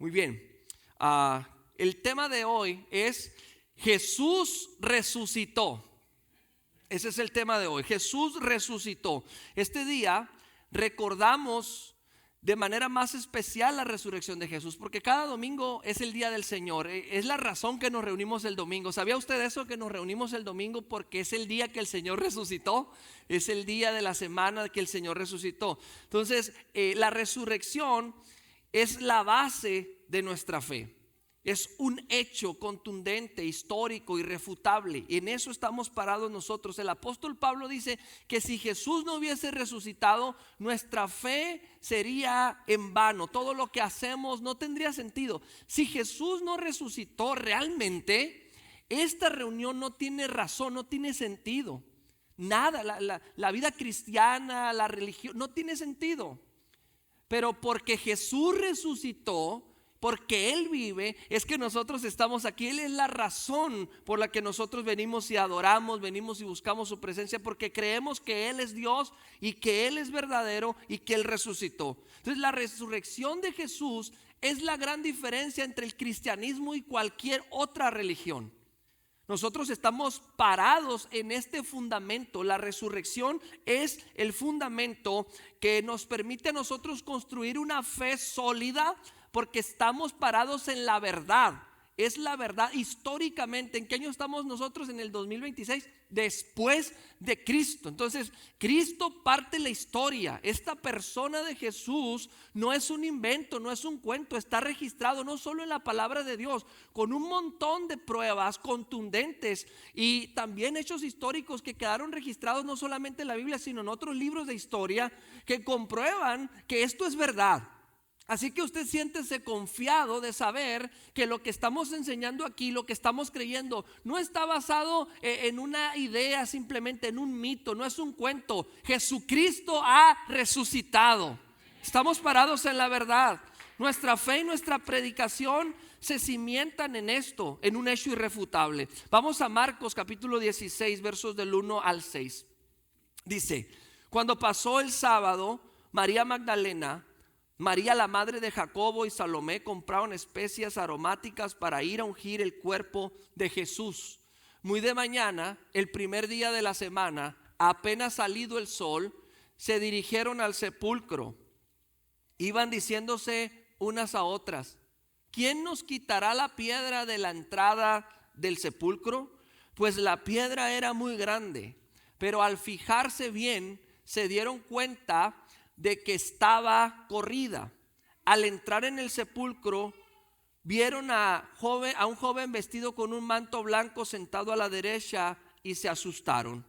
Muy bien. El tema de hoy es Jesús resucitó. Ese es el tema de hoy. Jesús resucitó. Este día recordamos de manera más especial la resurrección de Jesús, porque cada domingo es el día del Señor. Es la razón que nos reunimos el domingo. ¿Sabía usted eso? Que nos reunimos el domingo porque es el día que el Señor resucitó. Es el día de la semana que el Señor resucitó. Entonces, la resurrección es la base de nuestra fe. Es un hecho contundente, histórico, irrefutable. Y en eso estamos parados nosotros. El apóstol Pablo dice que si Jesús no hubiese resucitado, nuestra fe sería en vano. Todo lo que hacemos no tendría sentido. Si Jesús no resucitó realmente, esta reunión no tiene razón, no tiene sentido. Nada, la vida cristiana, la religión, no tiene sentido. Pero porque Jesús resucitó, porque Él vive, es que nosotros estamos aquí. Él es la razón por la que nosotros venimos y adoramos, venimos y buscamos su presencia, porque creemos que Él es Dios y que Él es verdadero y que Él resucitó. Entonces la resurrección de Jesús es la gran diferencia entre el cristianismo y cualquier otra religión. Nosotros estamos parados en este fundamento. La resurrección es el fundamento que nos permite a nosotros construir una fe sólida, porque estamos parados en la verdad. Es la verdad históricamente. ¿En qué año estamos nosotros? En el 2026, después de Cristo. Entonces, Cristo parte la historia. Esta persona de Jesús no es un invento, no es un cuento. Está registrado no solo en la palabra de Dios, con un montón de pruebas contundentes y también hechos históricos que quedaron registrados no solamente en la Biblia, sino en otros libros de historia que comprueban que esto es verdad. Así que usted siéntese confiado de saber que lo que estamos enseñando aquí, lo que estamos creyendo, no está basado en una idea, simplemente en un mito, no es un cuento. Jesucristo ha resucitado. Estamos parados en la verdad. Nuestra fe y nuestra predicación se cimientan en esto, en un hecho irrefutable. Vamos a Marcos capítulo 16, versos del 1 al 6. Dice: cuando pasó el sábado, María Magdalena, María la madre de Jacobo y Salomé compraron especias aromáticas para ir a ungir el cuerpo de Jesús. Muy de mañana, el primer día de la semana, apenas salido el sol, se dirigieron al sepulcro. Iban diciéndose unas a otras: ¿quién nos quitará la piedra de la entrada del sepulcro? Pues la piedra era muy grande. Pero al fijarse bien, se dieron cuenta de que estaba corrida. Al entrar en el sepulcro, vieron a un joven vestido con un manto blanco sentado a la derecha y se asustaron.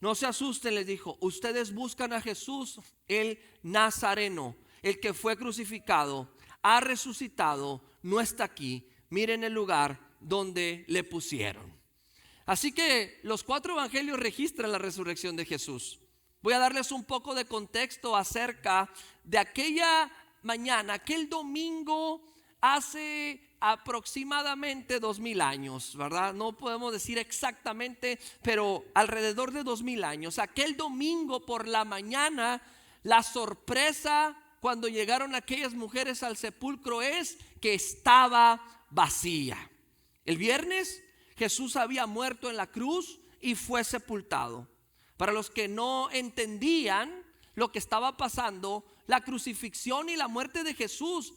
No se asusten, les dijo, ustedes buscan a Jesús, el Nazareno, el que fue crucificado, ha resucitado, no está aquí. Miren el lugar donde le pusieron. Así que los 4 evangelios registran la resurrección de Jesús. Voy a darles un poco de contexto acerca de aquella mañana, aquel domingo hace aproximadamente 2000 años, ¿verdad? No podemos decir exactamente, pero alrededor de 2000 años. Aquel domingo por la mañana, la sorpresa cuando llegaron aquellas mujeres al sepulcro es que estaba vacía. El viernes Jesús había muerto en la cruz y fue sepultado. Para los que no entendían lo que estaba pasando, la crucifixión y la muerte de Jesús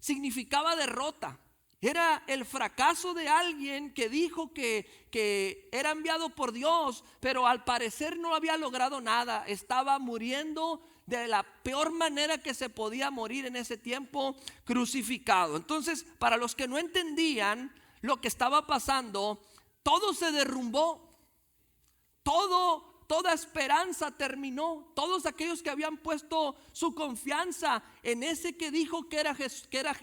significaba derrota. Era el fracaso de alguien que dijo que era enviado por Dios, pero al parecer no había logrado nada. Estaba muriendo de la peor manera que se podía morir en ese tiempo, crucificado. Entonces, para los que no entendían lo que estaba pasando, todo se derrumbó. Toda esperanza terminó. Todos aquellos que habían puesto su confianza en ese que dijo que era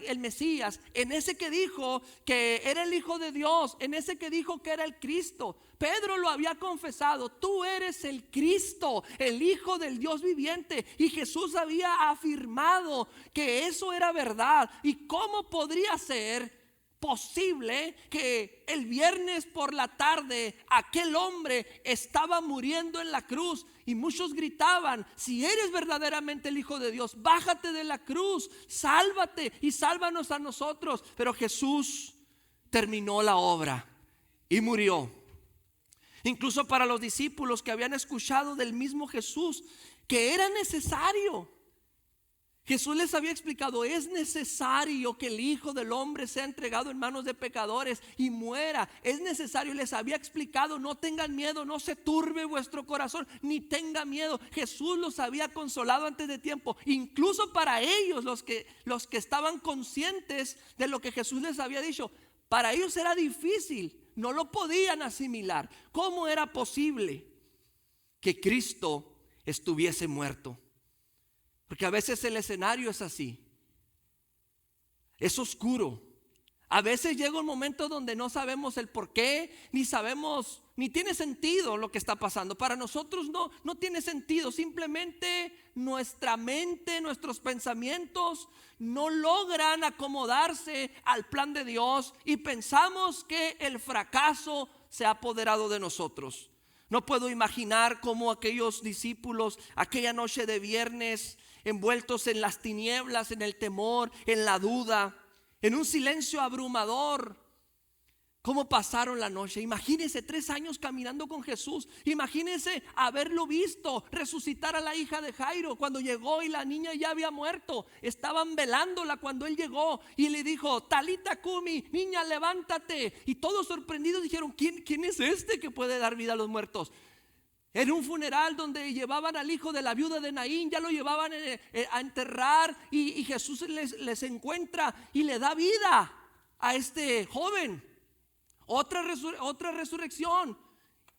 el Mesías, en ese que dijo que era el Hijo de Dios, en ese que dijo que era el Cristo. Pedro lo había confesado: tú eres el Cristo, el Hijo del Dios viviente. Y Jesús había afirmado que eso era verdad. ¿Y cómo podría ser posible que el viernes por la tarde aquel hombre estaba muriendo en la cruz y muchos gritaban: si eres verdaderamente el Hijo de Dios, bájate de la cruz, sálvate y sálvanos a nosotros? Pero Jesús terminó la obra y murió. Incluso para los discípulos que habían escuchado del mismo Jesús que era necesario, Jesús les había explicado: es necesario que el Hijo del Hombre sea entregado en manos de pecadores y muera. Es necesario. Les había explicado: no tengan miedo, no se turbe vuestro corazón, ni tenga miedo. Jesús los había consolado antes de tiempo. Incluso para ellos, los que estaban conscientes de lo que Jesús les había dicho, para ellos era difícil. No lo podían asimilar. ¿Cómo era posible que Cristo estuviese muerto? Porque a veces el escenario es así, es oscuro. A veces llega un momento donde no sabemos el por qué, ni tiene sentido lo que está pasando. Para nosotros no tiene sentido. Simplemente nuestra mente, nuestros pensamientos no logran acomodarse al plan de Dios y pensamos que el fracaso se ha apoderado de nosotros. No puedo imaginar cómo aquellos discípulos aquella noche de viernes, envueltos en las tinieblas, en el temor, en la duda, en un silencio abrumador, cómo pasaron la noche. Imagínense 3 años caminando con Jesús. Imagínense haberlo visto resucitar a la hija de Jairo cuando llegó y la niña ya había muerto. Estaban velándola cuando él llegó y le dijo: Talita Kumi, niña, levántate. Y todos sorprendidos dijeron: ¿Quién es este que puede dar vida a los muertos? En un funeral donde llevaban al hijo de la viuda de Naín, ya lo llevaban a enterrar, y Jesús les encuentra y le da vida a este joven. Otra resurrección.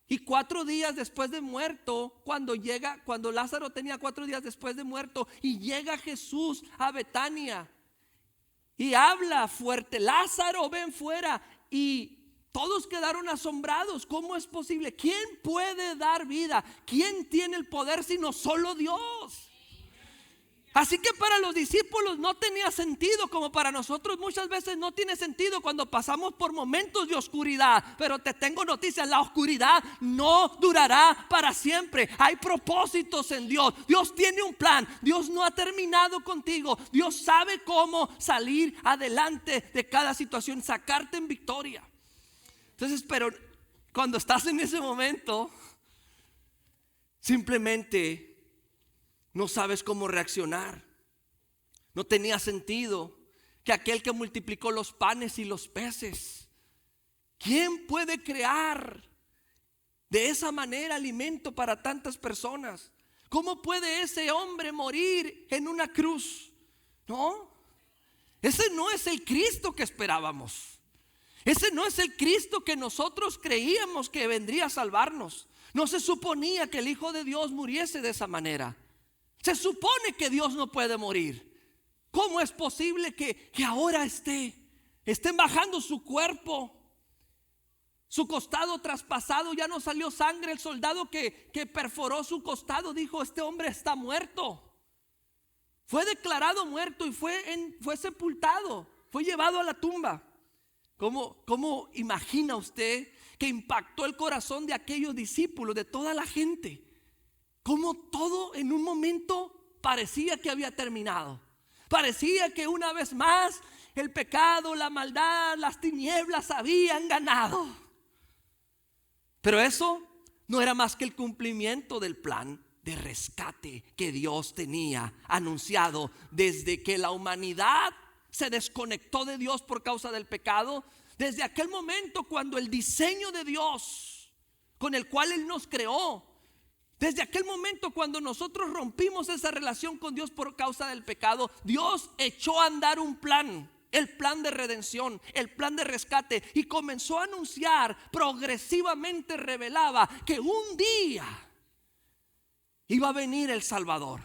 Y 4 días después de muerto, cuando Lázaro tenía 4 días después de muerto, y llega Jesús a Betania y habla fuerte: Lázaro, ven fuera. Y todos quedaron asombrados. ¿Cómo es posible? ¿Quién puede dar vida? ¿Quién tiene el poder sino solo Dios? Así que para los discípulos no tenía sentido, como para nosotros muchas veces no tiene sentido cuando pasamos por momentos de oscuridad. Pero te tengo noticias: la oscuridad no durará para siempre. Hay propósitos en Dios. Dios tiene un plan. Dios no ha terminado contigo. Dios sabe cómo salir adelante de cada situación, sacarte en victoria. Entonces, pero cuando estás en ese momento, simplemente no sabes cómo reaccionar. No tenía sentido que aquel que multiplicó los panes y los peces, ¿quién puede crear de esa manera alimento para tantas personas? ¿Cómo puede ese hombre morir en una cruz? No, ese no es el Cristo que esperábamos. Ese no es el Cristo que nosotros creíamos que vendría a salvarnos. No se suponía que el Hijo de Dios muriese de esa manera. Se supone que Dios no puede morir. ¿Cómo es posible que ahora estén bajando su cuerpo, su costado traspasado? Ya no salió sangre. El soldado que perforó su costado dijo: este hombre está muerto. Fue declarado muerto y fue sepultado, fue llevado a la tumba. ¿Cómo imagina usted que impactó el corazón de aquellos discípulos, de toda la gente? Cómo todo en un momento parecía que había terminado. Parecía que una vez más el pecado, la maldad, las tinieblas habían ganado. Pero eso no era más que el cumplimiento del plan de rescate que Dios tenía anunciado desde que la humanidad se desconectó de Dios por causa del pecado. Desde aquel momento, cuando el diseño de Dios con el cual Él nos creó, desde aquel momento cuando nosotros rompimos esa relación con Dios por causa del pecado, Dios echó a andar un plan, el plan de redención, el plan de rescate, y comenzó a anunciar, progresivamente revelaba que un día iba a venir el Salvador.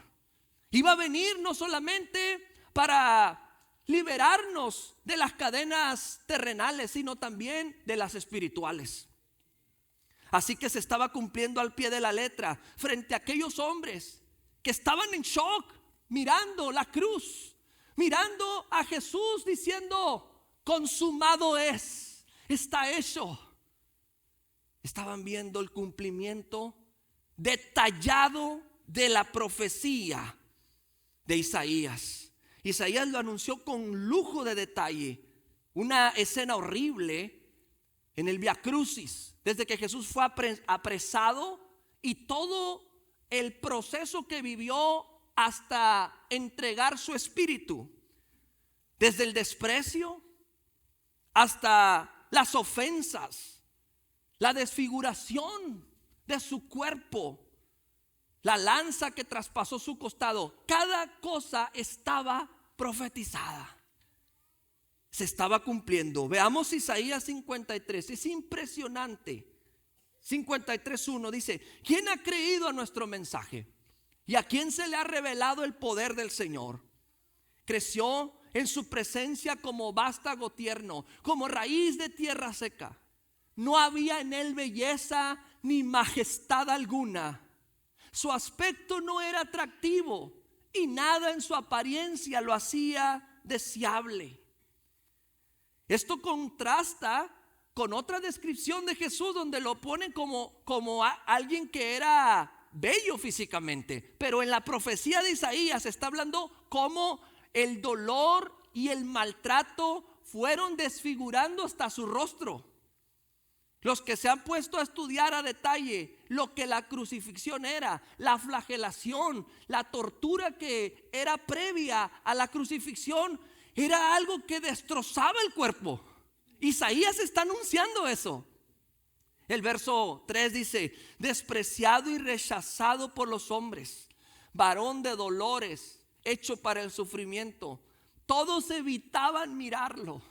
Iba a venir no solamente para liberarnos de las cadenas terrenales, sino también de las espirituales. Así que se estaba cumpliendo al pie de la letra frente a aquellos hombres que estaban en shock, mirando la cruz, mirando a Jesús diciendo: consumado es, está hecho. Estaban viendo el cumplimiento detallado de la profecía de Isaías. Isaías lo anunció con lujo de detalle. Una escena horrible en el Vía Crucis, desde que Jesús fue apresado y todo el proceso que vivió hasta entregar su espíritu, desde el desprecio hasta las ofensas, la desfiguración de su cuerpo, la lanza que traspasó su costado. Cada cosa estaba profetizada, se estaba cumpliendo. Veamos Isaías 53, es impresionante. 53:1 dice: ¿quién ha creído a nuestro mensaje? ¿Y a quién se le ha revelado el poder del Señor? Creció en su presencia como vástago tierno, como raíz de tierra seca. No había en él belleza ni majestad alguna. Su aspecto no era atractivo y nada en su apariencia lo hacía deseable. Esto contrasta con otra descripción de Jesús donde lo ponen como alguien que era bello físicamente. Pero en la profecía de Isaías está hablando cómo el dolor y el maltrato fueron desfigurando hasta su rostro. Los que se han puesto a estudiar a detalle lo que la crucifixión era, la flagelación, la tortura que era previa a la crucifixión, era algo que destrozaba el cuerpo. Isaías está anunciando eso. El verso 3 dice: despreciado y rechazado por los hombres, varón de dolores, hecho para el sufrimiento. Todos evitaban mirarlo.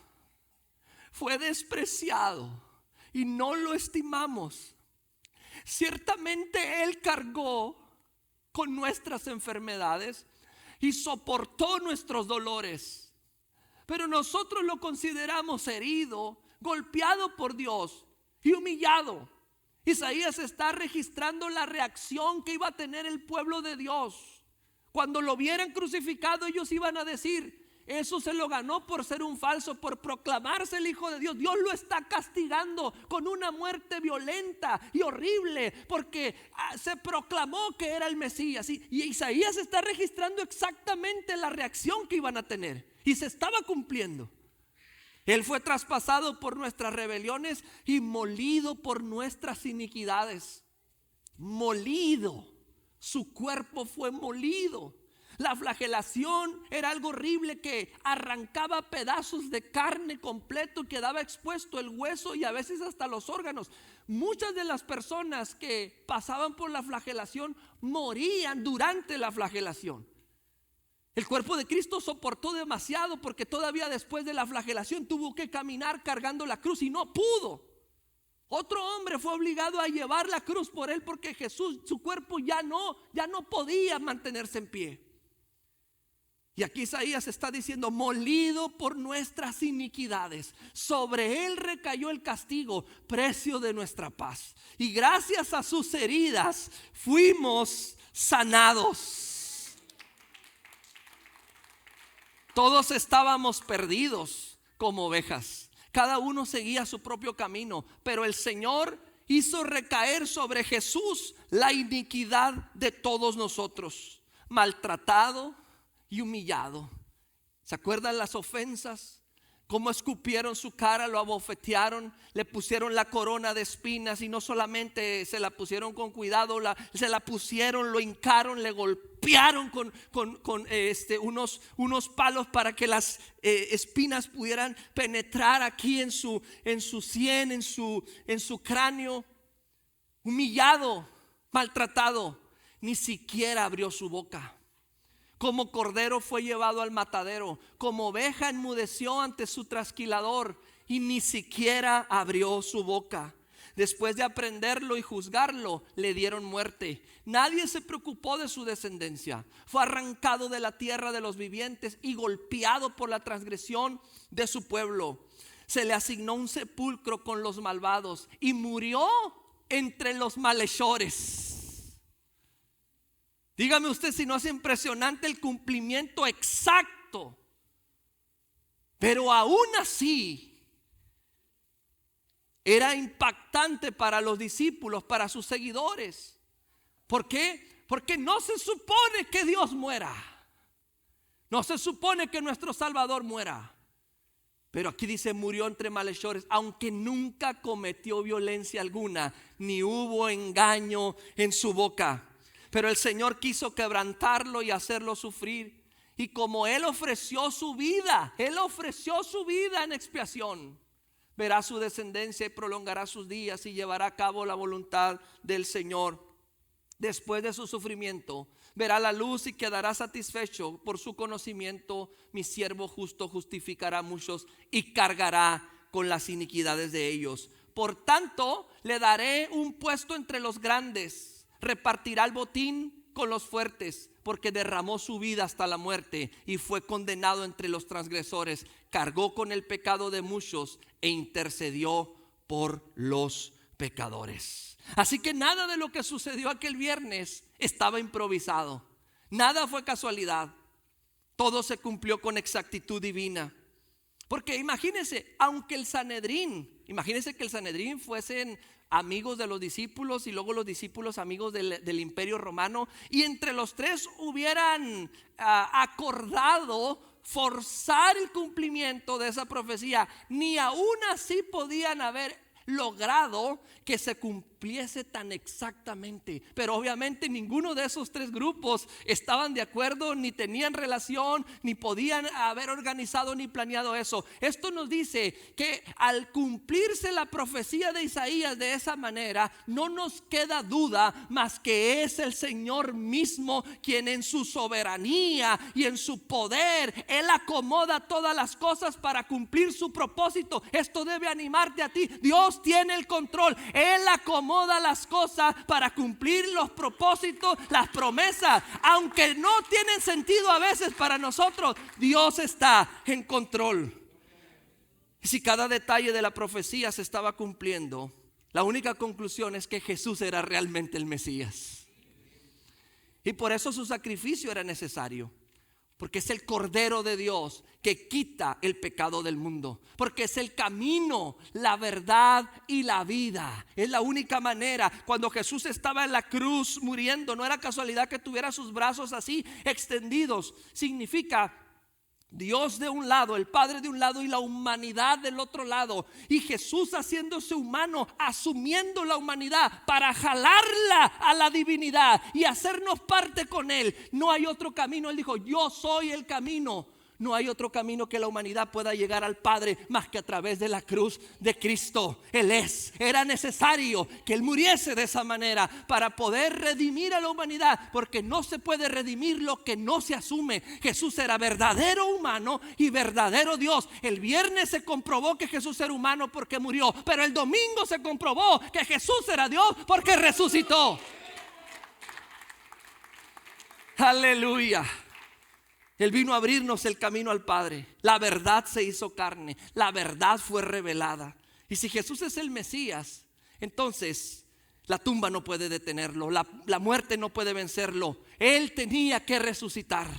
Fue despreciado y no lo estimamos. Ciertamente Él cargó con nuestras enfermedades y soportó nuestros dolores, pero nosotros lo consideramos herido, golpeado por Dios y humillado. Isaías está registrando la reacción que iba a tener el pueblo de Dios. Cuando lo vieran crucificado, ellos iban a decir: eso se lo ganó por ser un falso, por proclamarse el Hijo de Dios. Dios lo está castigando con una muerte violenta y horrible porque se proclamó que era el Mesías. Y Isaías está registrando exactamente la reacción que iban a tener, y se estaba cumpliendo. Él fue traspasado por nuestras rebeliones y molido por nuestras iniquidades. Molido, su cuerpo fue molido. La flagelación era algo horrible que arrancaba pedazos de carne completo, quedaba expuesto el hueso y a veces hasta los órganos. Muchas de las personas que pasaban por la flagelación morían durante la flagelación. El cuerpo de Cristo soportó demasiado porque todavía después de la flagelación tuvo que caminar cargando la cruz y no pudo. Otro hombre fue obligado a llevar la cruz por él porque Jesús, su cuerpo ya no podía mantenerse en pie. Y aquí Isaías está diciendo: molido por nuestras iniquidades, sobre él recayó el castigo, precio de nuestra paz, y gracias a sus heridas fuimos sanados. Todos estábamos perdidos como ovejas, cada uno seguía su propio camino, pero el Señor hizo recaer sobre Jesús la iniquidad de todos nosotros, maltratado y humillado. ¿Se acuerdan las ofensas? Cómo escupieron su cara, lo abofetearon, le pusieron la corona de espinas, y no solamente se la pusieron con cuidado, se la pusieron, lo hincaron, le golpearon con unos palos para que las espinas pudieran penetrar aquí en su sien, en su cráneo. Humillado, maltratado, ni siquiera abrió su boca. Como cordero fue llevado al matadero, como oveja enmudeció ante su trasquilador, y ni siquiera abrió su boca. Después de aprenderlo y juzgarlo, le dieron muerte. Nadie se preocupó de su descendencia. Fue arrancado de la tierra de los vivientes y golpeado por la transgresión de su pueblo. Se le asignó un sepulcro con los malvados y murió entre los malhechores. Dígame usted si no es impresionante el cumplimiento exacto. Pero aún así era impactante para los discípulos, para sus seguidores. ¿Por qué? Porque no se supone que Dios muera. No se supone que nuestro Salvador muera. Pero aquí dice murió entre malhechores, aunque nunca cometió violencia alguna, ni hubo engaño en su boca. Pero el Señor quiso quebrantarlo y hacerlo sufrir. Y como Él ofreció su vida en expiación, verá su descendencia y prolongará sus días y llevará a cabo la voluntad del Señor. Después de su sufrimiento, verá la luz y quedará satisfecho. Por su conocimiento, mi siervo justo justificará a muchos y cargará con las iniquidades de ellos. Por tanto, le daré un puesto entre los grandes. Repartirá el botín con los fuertes, porque derramó su vida hasta la muerte y fue condenado entre los transgresores. Cargó con el pecado de muchos e intercedió por los pecadores. Así que nada de lo que sucedió aquel viernes estaba improvisado. Nada fue casualidad. Todo se cumplió con exactitud divina. Porque imagínense, aunque el Sanedrín, imagínense que el Sanedrín fuesen amigos de los discípulos y luego los discípulos amigos del imperio romano, y entre los tres hubieran acordado forzar el cumplimiento de esa profecía, ni aún así podían haber logrado que se cumpliese tan exactamente. Pero obviamente ninguno de esos tres grupos estaban de acuerdo, ni tenían relación, ni podían haber organizado ni planeado eso. Esto nos dice que al cumplirse la profecía de Isaías de esa manera, no nos queda duda más que es el Señor mismo quien en su soberanía y en su poder, Él acomoda todas las cosas para cumplir su propósito. Esto debe animarte a ti. Dios tiene el control. Él acomoda las cosas para cumplir los propósitos, las promesas, aunque no tienen sentido a veces para nosotros. Dios está en control. Y si cada detalle de la profecía se estaba cumpliendo, la única conclusión es que Jesús era realmente el Mesías. Y por eso su sacrificio era necesario. Porque es el Cordero de Dios que quita el pecado del mundo. Porque es el camino, la verdad y la vida. Es la única manera. Cuando Jesús estaba en la cruz muriendo, no era casualidad que tuviera sus brazos así extendidos. Significa Dios de un lado, el Padre de un lado y la humanidad del otro lado. Y Jesús haciéndose humano, asumiendo la humanidad para jalarla a la divinidad y hacernos parte con Él. No hay otro camino. Él dijo, yo soy el camino. No hay otro camino que la humanidad pueda llegar al Padre más que a través de la cruz de Cristo. Era necesario que Él muriese de esa manera para poder redimir a la humanidad, porque no se puede redimir lo que no se asume. Jesús era verdadero humano y verdadero Dios. El viernes se comprobó que Jesús era humano porque murió, pero el domingo se comprobó que Jesús era Dios porque resucitó. Aleluya. Él vino a abrirnos el camino al Padre. La verdad se hizo carne. La verdad fue revelada. Y si Jesús es el Mesías, entonces la tumba no puede detenerlo. La muerte no puede vencerlo. Él tenía que resucitar.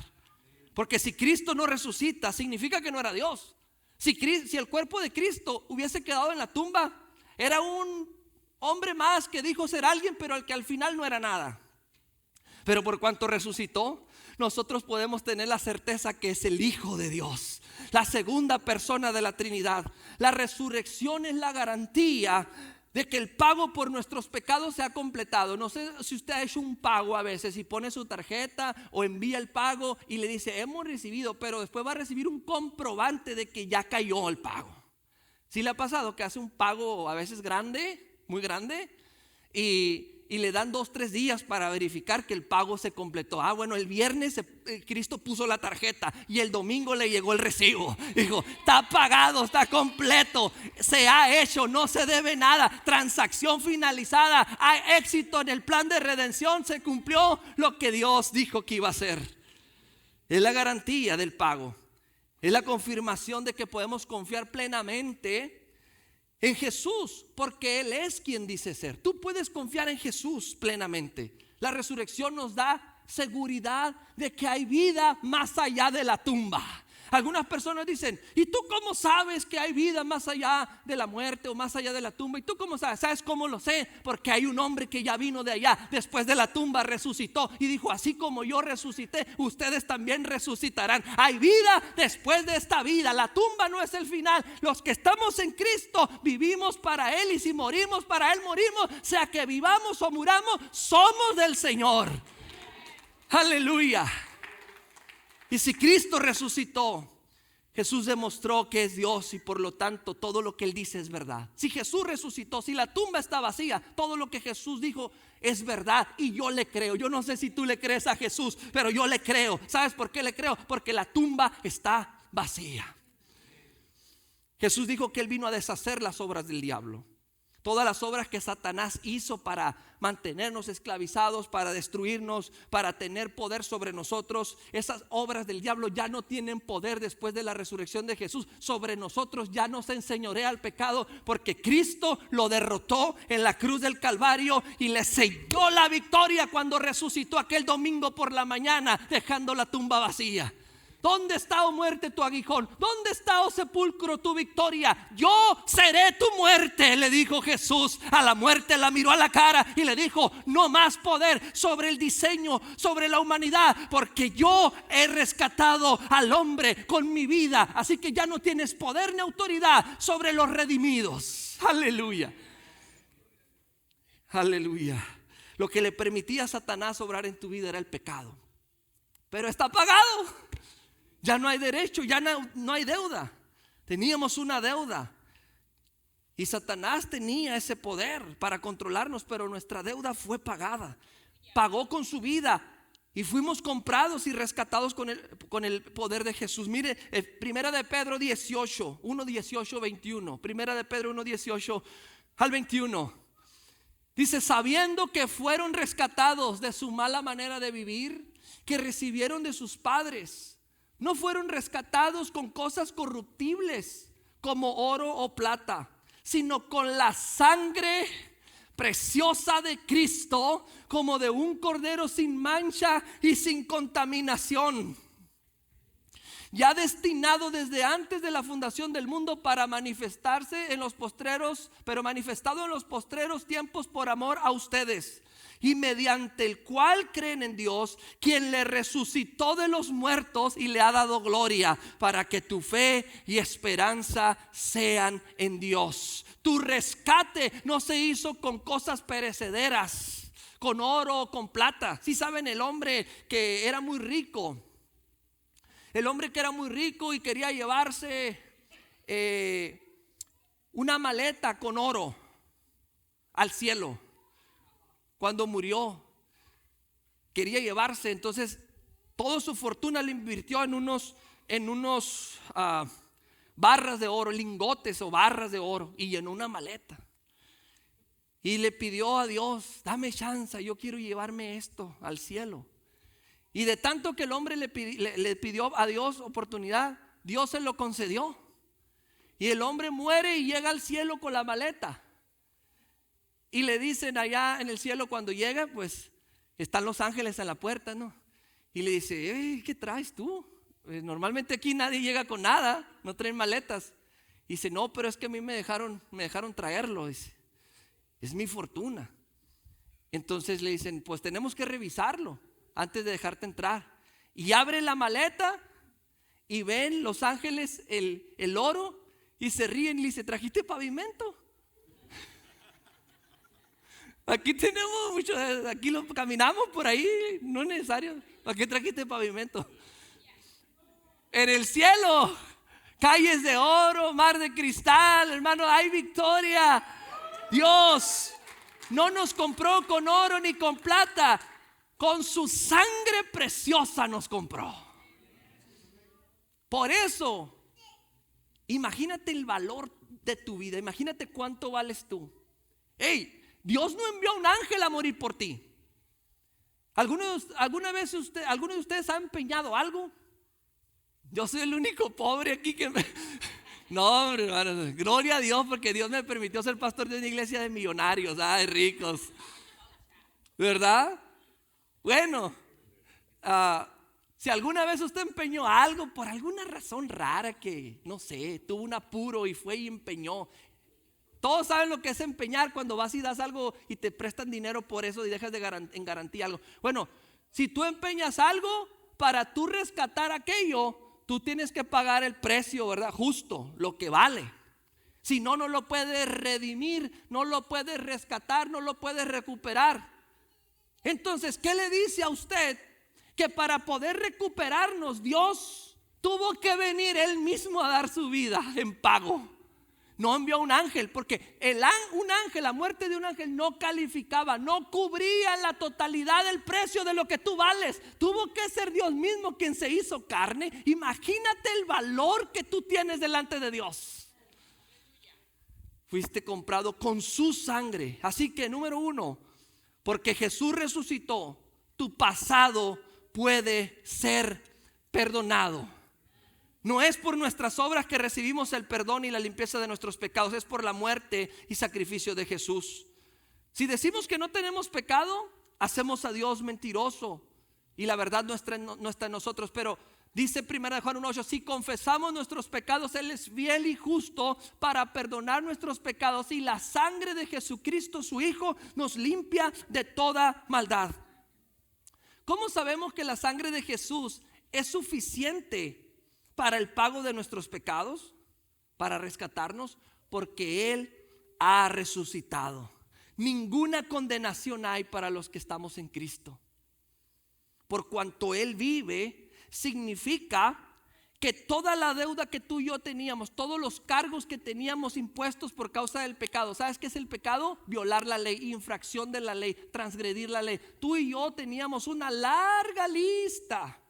Porque si Cristo no resucita, significa que no era Dios. Si el cuerpo de Cristo hubiese quedado en la tumba, era un hombre más que dijo ser alguien, pero al que al final no era nada. Pero por cuanto resucitó, nosotros podemos tener la certeza que es el Hijo de Dios, la segunda persona de la Trinidad. La resurrección es la garantía de que el pago por nuestros pecados se ha completado. No sé si usted ha hecho un pago a veces y pone su tarjeta o envía el pago y le dice hemos recibido, pero después va a recibir un comprobante de que ya cayó el pago. ¿Sí le ha pasado que hace un pago a veces grande, muy grande, y le dan 2-3 días para verificar que el pago se completó? Bueno, el viernes Cristo puso la tarjeta y el domingo le llegó el recibo. Dijo, está pagado, está completo, se ha hecho, no se debe nada, transacción finalizada, hay éxito en el plan de redención, se cumplió lo que Dios dijo que iba a hacer. Es la garantía del pago, es la confirmación de que podemos confiar plenamente en Jesús, porque Él es quien dice ser. Tú puedes confiar en Jesús plenamente. La resurrección nos da seguridad de que hay vida más allá de la tumba. Algunas personas dicen: ¿y tú cómo sabes que hay vida más allá de la muerte o más allá de la tumba? ¿Y tú cómo sabes? ¿Sabes cómo lo sé? Porque hay un hombre que ya vino de allá, después de la tumba resucitó y dijo: así como yo resucité, ustedes también resucitarán. Hay vida después de esta vida. La tumba no es el final. Los que estamos en Cristo vivimos para Él, y si morimos para Él morimos, sea que vivamos o muramos, somos del Señor. Aleluya. Y si Cristo resucitó, Jesús demostró que es Dios, y por lo tanto todo lo que Él dice es verdad. Si Jesús resucitó, si la tumba está vacía, todo lo que Jesús dijo es verdad, y yo le creo. Yo no sé si tú le crees a Jesús, pero yo le creo. ¿Sabes por qué le creo? Porque la tumba está vacía. Jesús dijo que Él vino a deshacer las obras del diablo. Todas las obras que Satanás hizo para mantenernos esclavizados, para destruirnos, para tener poder sobre nosotros, esas obras del diablo ya no tienen poder después de la resurrección de Jesús. Sobre nosotros ya no se enseñorea el pecado, porque Cristo lo derrotó en la cruz del Calvario y le selló la victoria cuando resucitó aquel domingo por la mañana, dejando la tumba vacía. ¿Dónde está, oh muerte, tu aguijón? ¿Dónde está, oh sepulcro, tu victoria? Yo seré tu muerte, le dijo Jesús. A la muerte la miró a la cara y le dijo: no más poder sobre el diseño, sobre la humanidad, porque yo he rescatado al hombre con mi vida. Así que ya no tienes poder ni autoridad sobre los redimidos. Aleluya. Aleluya. Lo que le permitía a Satanás obrar en tu vida era el pecado, pero está pagado. Ya no hay derecho, ya no hay deuda. Teníamos una deuda, y Satanás tenía ese poder para controlarnos, pero nuestra deuda fue pagada. Pagó con su vida, y fuimos comprados y rescatados con el poder de Jesús. Mire, Primera de Pedro 18, 1, 18, 21. Primera de Pedro 1, 18 al 21. Dice: sabiendo que fueron rescatados de su mala manera de vivir, que recibieron de sus padres. No fueron rescatados con cosas corruptibles como oro o plata, sino con la sangre preciosa de Cristo, como de un cordero sin mancha y sin contaminación, ya destinado desde antes de la fundación del mundo para manifestarse en los postreros, pero manifestado en los postreros tiempos por amor a ustedes, y mediante el cual creen en Dios, quien le resucitó de los muertos y le ha dado gloria, para que tu fe y esperanza sean en Dios. Tu rescate no se hizo con cosas perecederas, con oro o con plata. Si saben, el hombre que era muy rico, y quería llevarse una maleta con oro al cielo. Cuando murió, quería llevarse, entonces toda su fortuna la invirtió en unos barras de oro, lingotes o barras de oro, y llenó una maleta. Y le pidió a Dios: dame chance, yo quiero llevarme esto al cielo. Y de tanto que el hombre le pidió a Dios oportunidad, Dios se lo concedió. Y el hombre muere y llega al cielo con la maleta. Y le dicen allá en el cielo, cuando llega, pues están los ángeles a la puerta, ¿no? Y le dice: ¿qué traes tú? Normalmente aquí nadie llega con nada, no traen maletas. Y dice: no, pero es que a mí me dejaron traerlo. Dice: es mi fortuna. Entonces le dicen: pues tenemos que revisarlo antes de dejarte entrar. Y abre la maleta y ven los ángeles el oro, y se ríen y le dice: ¿trajiste pavimento? Aquí tenemos mucho, aquí lo caminamos por ahí, no es necesario. ¿Para qué trajiste pavimento? En el cielo, calles de oro, mar de cristal, hermano, hay victoria. Dios no nos compró con oro ni con plata, con su sangre preciosa nos compró. Por eso, imagínate el valor de tu vida, imagínate cuánto vales tú. Dios no envió a un ángel a morir por ti. ¿Alguna vez alguno de ustedes ha empeñado algo? Yo soy el único pobre aquí que No, hombre, hermano, gloria a Dios, porque Dios me permitió ser pastor de una iglesia de millonarios, de ricos, ¿verdad? Bueno, Si alguna vez usted empeñó algo por alguna razón rara que, no sé, tuvo un apuro y fue y empeñó. Todos saben lo que es empeñar cuando vas y das algo y te prestan dinero por eso y dejas en garantía algo. Bueno, si tú empeñas algo, para tú rescatar aquello, tú tienes que pagar el precio, ¿verdad? Justo, lo que vale. Si no, no lo puedes redimir, no lo puedes rescatar, no lo puedes recuperar. Entonces, ¿qué le dice a usted? Que para poder recuperarnos, Dios tuvo que venir Él mismo a dar su vida en pago. No envió a un ángel, porque un ángel, la muerte de un ángel no calificaba, no cubría la totalidad del precio de lo que tú vales. Tuvo que ser Dios mismo quien se hizo carne. Imagínate el valor que tú tienes delante de Dios. Fuiste comprado con su sangre. Así que número 1, porque Jesús resucitó, tu pasado puede ser perdonado. No es por nuestras obras que recibimos el perdón y la limpieza de nuestros pecados, es por la muerte y sacrificio de Jesús. Si decimos que no tenemos pecado, hacemos a Dios mentiroso y la verdad no está en nosotros. Pero dice 1 Juan 1:8, si confesamos nuestros pecados, Él es fiel y justo para perdonar nuestros pecados, y la sangre de Jesucristo, su Hijo, nos limpia de toda maldad. ¿Cómo sabemos que la sangre de Jesús es suficiente para el pago de nuestros pecados, para rescatarnos? Porque Él ha resucitado. Ninguna condenación hay para los que estamos en Cristo. Por cuanto Él vive, significa que toda la deuda que tú y yo teníamos, todos los cargos que teníamos impuestos por causa del pecado. ¿Sabes qué es el pecado? Violar la ley, infracción de la ley, transgredir la ley. Tú y yo teníamos una larga lista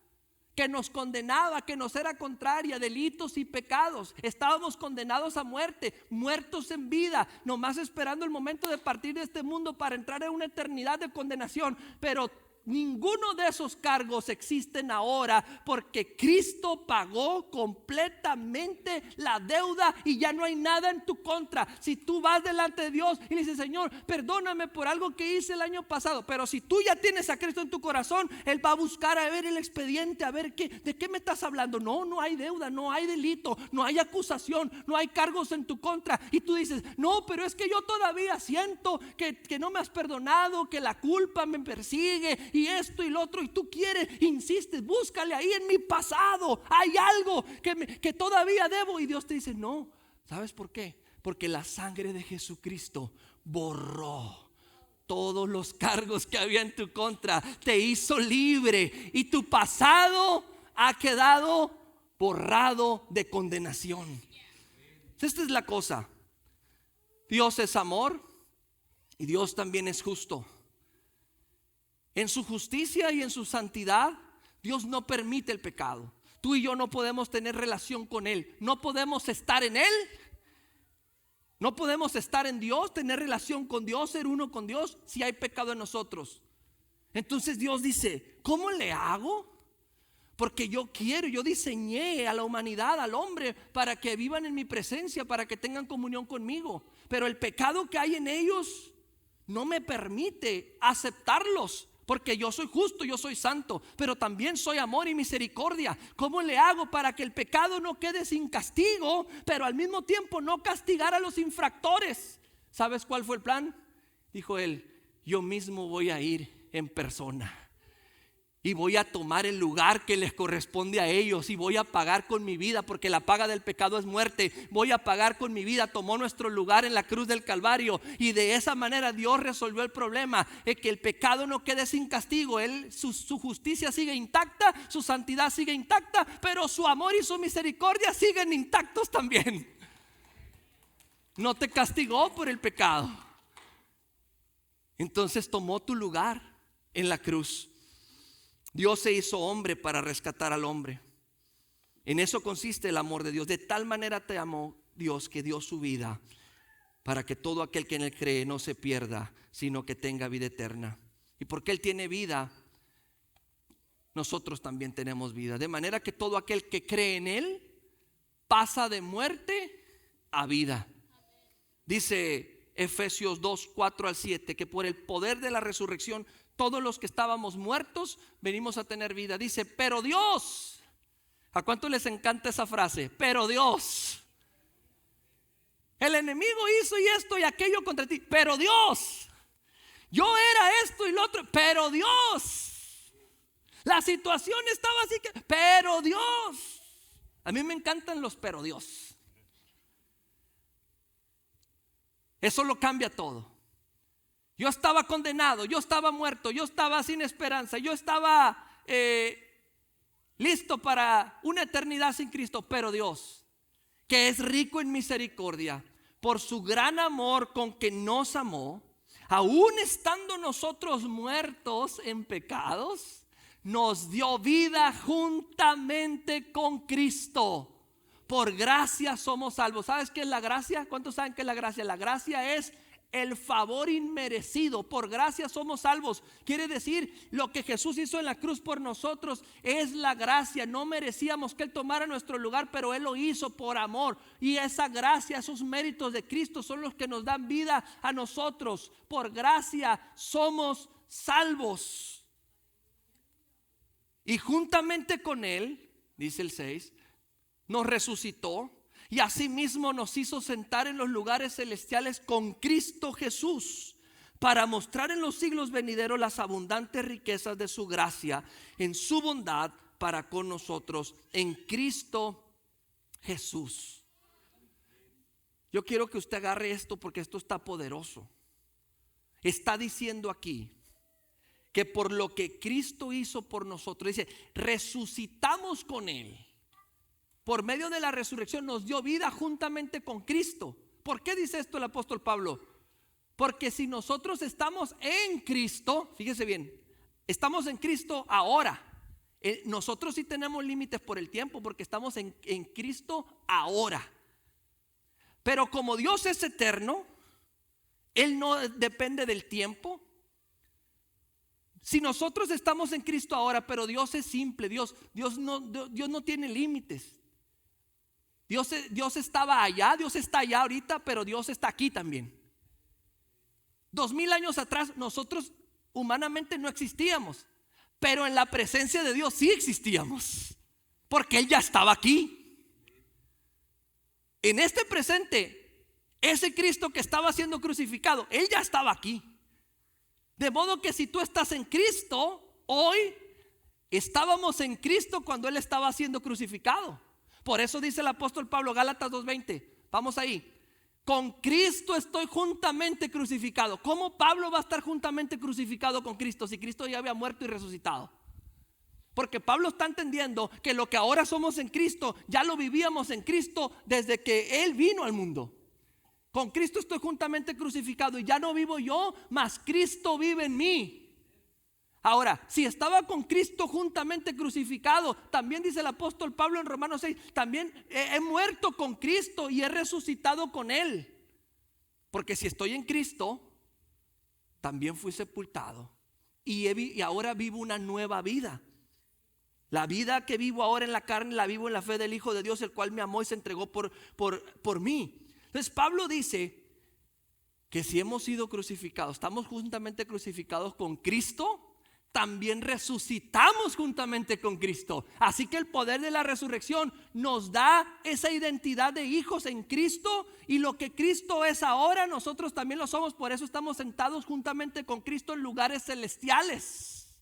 que nos condenaba, que nos era contraria, delitos y pecados. Estábamos condenados a muerte, muertos en vida, nomás esperando el momento de partir de este mundo para entrar en una eternidad de condenación. Pero ninguno de esos cargos existen ahora, porque Cristo pagó completamente la deuda y ya no hay nada en tu contra. Si tú vas delante de Dios y le dices: Señor, perdóname por algo que hice el año pasado, pero si tú ya tienes a Cristo en tu corazón, Él va a buscar a ver el expediente, a ver de qué me estás hablando. No hay deuda, no hay delito, no hay acusación, no hay cargos en tu contra. Y tú dices: no, pero es que yo todavía siento que no me has perdonado, que la culpa me persigue y esto y lo otro, y tú quieres, insistes, búscale ahí en mi pasado, hay algo que todavía debo. Y Dios te dice: no. ¿Sabes por qué? Porque la sangre de Jesucristo borró todos los cargos que había en tu contra, te hizo libre y tu pasado ha quedado borrado de condenación. Esta es la cosa: Dios es amor y Dios también es justo. En su justicia y en su santidad, Dios no permite el pecado. Tú y yo no podemos tener relación con Él. No podemos estar en Él. No podemos estar en Dios, tener relación con Dios, ser uno con Dios, si hay pecado en nosotros. Entonces Dios dice: ¿cómo le hago? Porque yo diseñé a la humanidad, al hombre, para que vivan en mi presencia, para que tengan comunión conmigo. Pero el pecado que hay en ellos no me permite aceptarlos. Porque yo soy justo, yo soy santo, pero también soy amor y misericordia. ¿Cómo le hago para que el pecado no quede sin castigo, pero al mismo tiempo no castigar a los infractores? ¿Sabes cuál fue el plan? Dijo Él: yo mismo voy a ir en persona y voy a tomar el lugar que les corresponde a ellos, y voy a pagar con mi vida, porque la paga del pecado es muerte. Voy a pagar con mi vida. Tomó nuestro lugar en la cruz del Calvario, y de esa manera Dios resolvió el problema, que el pecado no quede sin castigo. Su justicia sigue intacta, su santidad sigue intacta, pero su amor y su misericordia siguen intactos también. No te castigó por el pecado. Entonces tomó tu lugar en la cruz. Dios se hizo hombre para rescatar al hombre. En eso consiste el amor de Dios. De tal manera te amó Dios que dio su vida, para que todo aquel que en Él cree no se pierda, sino que tenga vida eterna. Y porque Él tiene vida, nosotros también tenemos vida. De manera que todo aquel que cree en Él pasa de muerte a vida. Dice Efesios 2:4-7, que por el poder de la resurrección todos los que estábamos muertos, venimos a tener vida. Dice, pero Dios, ¿a cuánto les encanta esa frase? Pero Dios, el enemigo hizo y esto y aquello contra ti, pero Dios, yo era esto y lo otro, pero Dios, la situación estaba así que, pero Dios. A mí me encantan los pero Dios. Eso lo cambia todo. Yo estaba condenado, yo estaba muerto, yo estaba sin esperanza, yo estaba listo para una eternidad sin Cristo. Pero Dios, que es rico en misericordia, por su gran amor con que nos amó, aún estando nosotros muertos en pecados, nos dio vida juntamente con Cristo. Por gracia somos salvos. ¿Sabes qué es la gracia? ¿Cuántos saben qué es la gracia? La gracia es el favor inmerecido. Por gracia somos salvos. Quiere decir, lo que Jesús hizo en la cruz por nosotros es la gracia. No merecíamos que Él tomara nuestro lugar, pero Él lo hizo por amor. Y esa gracia, esos méritos de Cristo son los que nos dan vida a nosotros. Por gracia somos salvos. Y juntamente con Él, dice el 6, nos resucitó y asimismo nos hizo sentar en los lugares celestiales con Cristo Jesús, para mostrar en los siglos venideros las abundantes riquezas de su gracia en su bondad para con nosotros en Cristo Jesús. Yo quiero que usted agarre esto porque esto está poderoso. Está diciendo aquí que por lo que Cristo hizo por nosotros, dice, resucitamos con Él. Por medio de la resurrección nos dio vida juntamente con Cristo. ¿Por qué dice esto el apóstol Pablo? Porque si nosotros estamos en Cristo, fíjese bien, estamos en Cristo ahora. Nosotros sí tenemos límites por el tiempo, porque estamos en Cristo ahora. Pero como Dios es eterno, Él no depende del tiempo. Si nosotros estamos en Cristo ahora, pero Dios es simple, Dios no tiene límites. Dios estaba allá, Dios está allá ahorita, pero Dios está aquí también. 2000 años atrás nosotros humanamente no existíamos, pero en la presencia de Dios sí existíamos, porque Él ya estaba aquí. En este presente, ese Cristo que estaba siendo crucificado, Él ya estaba aquí. De modo que si tú estás en Cristo hoy, estábamos en Cristo cuando Él estaba siendo crucificado. Por eso dice el apóstol Pablo, Gálatas 2:20, vamos ahí. Con Cristo estoy juntamente crucificado. ¿Cómo Pablo va a estar juntamente crucificado con Cristo si Cristo ya había muerto y resucitado? Porque Pablo está entendiendo que lo que ahora somos en Cristo, ya lo vivíamos en Cristo desde que Él vino al mundo. Con Cristo estoy juntamente crucificado y ya no vivo yo, mas Cristo vive en mí. Ahora, si estaba con Cristo juntamente crucificado, también dice el apóstol Pablo en Romanos 6, también he muerto con Cristo y he resucitado con Él. Porque si estoy en Cristo, también fui sepultado y ahora vivo una nueva vida. La vida que vivo ahora en la carne, la vivo en la fe del Hijo de Dios, el cual me amó y se entregó por mí. Entonces Pablo dice que si hemos sido crucificados, estamos juntamente crucificados con Cristo, también resucitamos juntamente con Cristo. Así que el poder de la resurrección nos da esa identidad de hijos en Cristo, y lo que Cristo es ahora, nosotros también lo somos. Por eso estamos sentados juntamente con Cristo en lugares celestiales,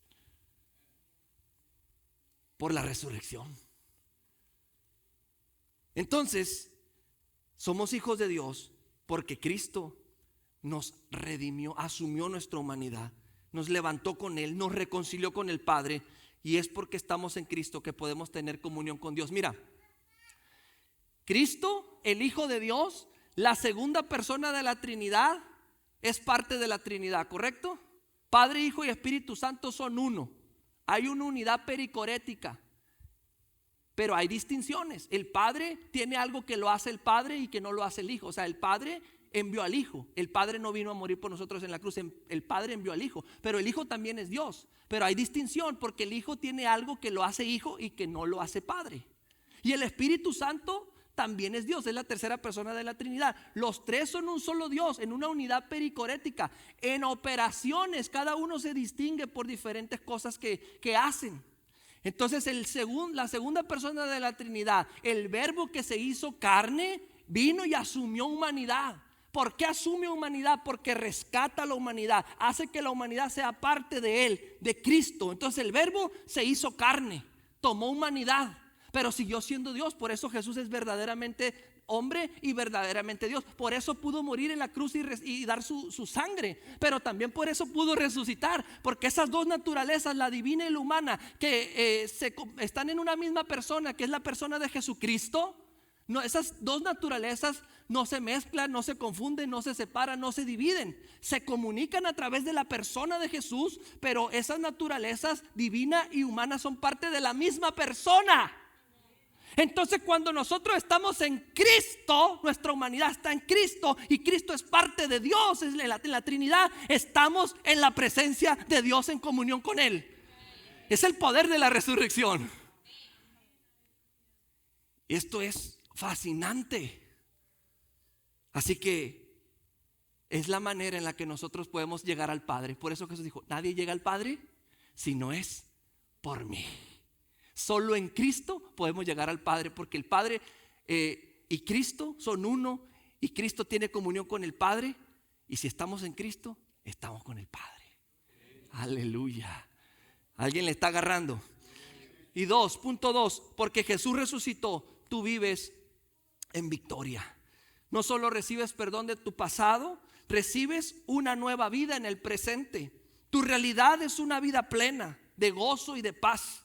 por la resurrección. Entonces, somos hijos de Dios porque Cristo nos redimió, asumió nuestra humanidad, nos levantó con Él, nos reconcilió con el Padre, y es porque estamos en Cristo que podemos tener comunión con Dios. Mira, Cristo, el Hijo de Dios, la segunda persona de la Trinidad, es parte de la Trinidad, ¿correcto? Padre, Hijo y Espíritu Santo son uno. Hay una unidad pericorética, pero hay distinciones. El Padre tiene algo que lo hace el Padre y que no lo hace el Hijo. O sea, el Padre envió al Hijo. El Padre no vino a morir por nosotros en la cruz. El Padre envió al Hijo. Pero el Hijo también es Dios. Pero hay distinción, porque el Hijo tiene algo que lo hace Hijo y que no lo hace Padre. Y el Espíritu Santo también es Dios, es la tercera persona de la Trinidad. Los tres son un solo Dios, en una unidad pericorética. En operaciones, cada uno se distingue por diferentes cosas que hacen. Entonces la segunda persona de la Trinidad, el Verbo que se hizo carne, vino y asumió humanidad. ¿Por qué asume humanidad? Porque rescata a la humanidad, hace que la humanidad sea parte de Él, de Cristo. Entonces el Verbo se hizo carne, tomó humanidad, pero siguió siendo Dios. Por eso Jesús es verdaderamente hombre y verdaderamente Dios. Por eso pudo morir en la cruz y dar su sangre. Pero también por eso pudo resucitar. Porque esas dos naturalezas, la divina y la humana, que están en una misma persona, que es la persona de Jesucristo. No, esas dos naturalezas no se mezclan, no se confunden, no se separan, no se dividen. Se comunican a través de la persona de Jesús, pero esas naturalezas divina y humana son parte de la misma persona. Entonces cuando nosotros estamos en Cristo, nuestra humanidad está en Cristo y Cristo es parte de Dios, en la Trinidad, estamos en la presencia de Dios, en comunión con Él. Es el poder de la resurrección. Esto es fascinante. Así que es la manera en la que nosotros podemos llegar al Padre. Por eso Jesús dijo: nadie llega al Padre si no es por mí. Solo en Cristo podemos llegar al Padre, porque el Padre y Cristo son uno, y Cristo tiene comunión con el Padre, y si estamos en Cristo, estamos con el Padre. Aleluya. ¿Alguien le está agarrando? Y punto 2, porque Jesús resucitó, tú vives en victoria. No solo recibes perdón de tu pasado, recibes una nueva vida en el presente. Tu realidad es una vida plena de gozo y de paz.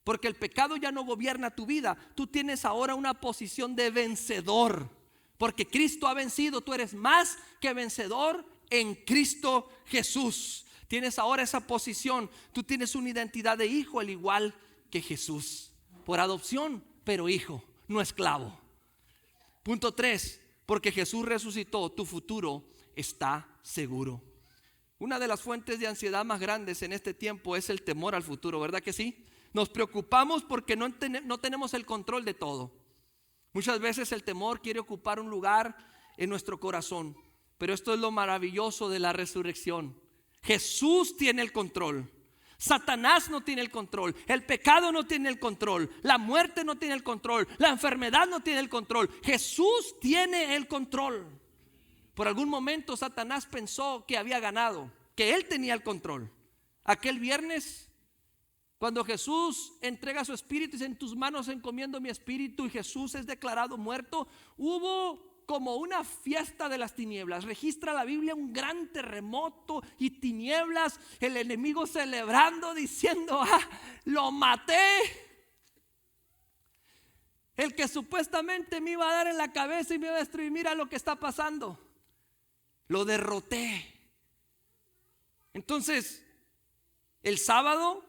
Porque el pecado ya no gobierna tu vida. Tú tienes ahora una posición de vencedor. Porque Cristo ha vencido. Tú eres más que vencedor en Cristo Jesús. Tienes ahora esa posición. Tú tienes una identidad de hijo al igual que Jesús. Por adopción, pero hijo, no esclavo. Punto 3. Porque Jesús resucitó, tu futuro está seguro. Una de las fuentes de ansiedad más grandes en este tiempo es el temor al futuro, ¿verdad que sí? Nos preocupamos porque no tenemos el control de todo. Muchas veces el temor quiere ocupar un lugar en nuestro corazón. Pero esto es lo maravilloso de la resurrección. Jesús tiene el control. Satanás no tiene el control. El pecado no tiene el control. La muerte no tiene el control. La enfermedad no tiene el control. Jesús tiene el control. Por algún momento Satanás pensó que había ganado, que él tenía el control. Aquel viernes, cuando Jesús entrega su espíritu y dice: en tus manos encomiendo mi espíritu, y Jesús es declarado muerto, hubo como una fiesta de las tinieblas. Registra la Biblia un gran terremoto y tinieblas, el enemigo celebrando, diciendo: lo maté. El que supuestamente me iba a dar en la cabeza y me iba a destruir, mira lo que está pasando. Lo derroté. Entonces, el sábado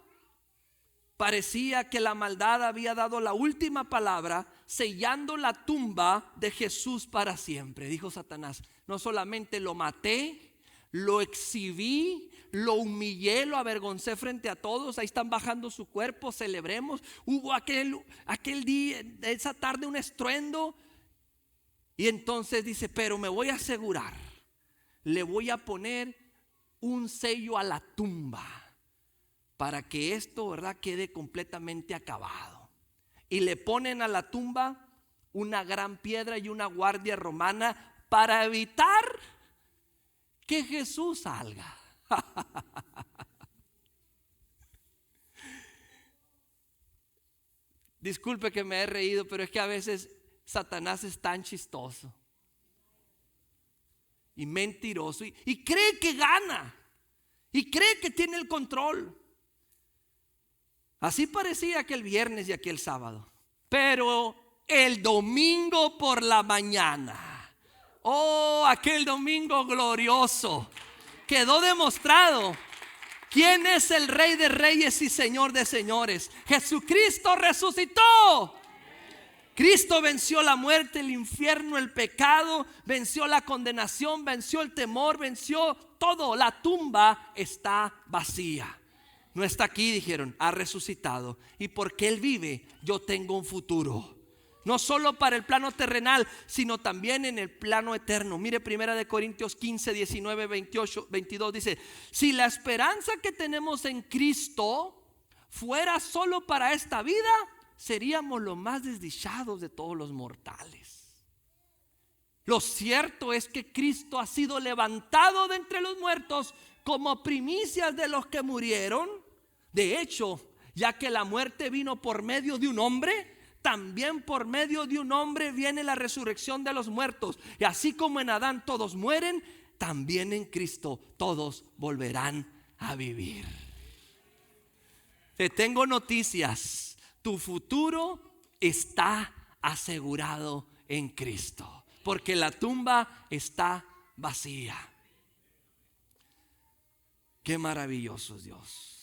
parecía que la maldad había dado la última palabra, sellando la tumba de Jesús para siempre. Dijo Satanás: no solamente lo maté, lo exhibí, lo humillé, lo avergoncé frente a todos. Ahí están bajando su cuerpo, celebremos. Hubo aquel día, esa tarde, un estruendo. Y entonces dice: pero me voy a asegurar, le voy a poner un sello a la tumba, para que esto, ¿verdad?, quede completamente acabado. Y le ponen a la tumba una gran piedra y una guardia romana para evitar que Jesús salga. Disculpe que me he reído, pero es que a veces Satanás es tan chistoso y mentiroso y cree que gana y cree que tiene el control. Así parecía aquel viernes y aquel sábado. Pero el domingo por la mañana, aquel domingo glorioso, quedó demostrado quién es el Rey de Reyes y Señor de Señores. Jesucristo resucitó. Cristo venció la muerte, el infierno, el pecado, venció la condenación, venció el temor, venció todo. La tumba está vacía. No está aquí, dijeron, ha resucitado. Y porque Él vive, yo tengo un futuro. No solo para el plano terrenal, sino también en el plano eterno. Mire 1 Corintios 15, 19, 28, 22 dice: si la esperanza que tenemos en Cristo fuera solo para esta vida, seríamos los más desdichados de todos los mortales. Lo cierto es que Cristo ha sido levantado de entre los muertos como primicias de los que murieron. De hecho, ya que la muerte vino por medio de un hombre, también por medio de un hombre viene la resurrección de los muertos. Y así como en Adán todos mueren, también en Cristo todos volverán a vivir. Te tengo noticias. Tu futuro está asegurado en Cristo, porque la tumba está vacía. Qué maravilloso es Dios.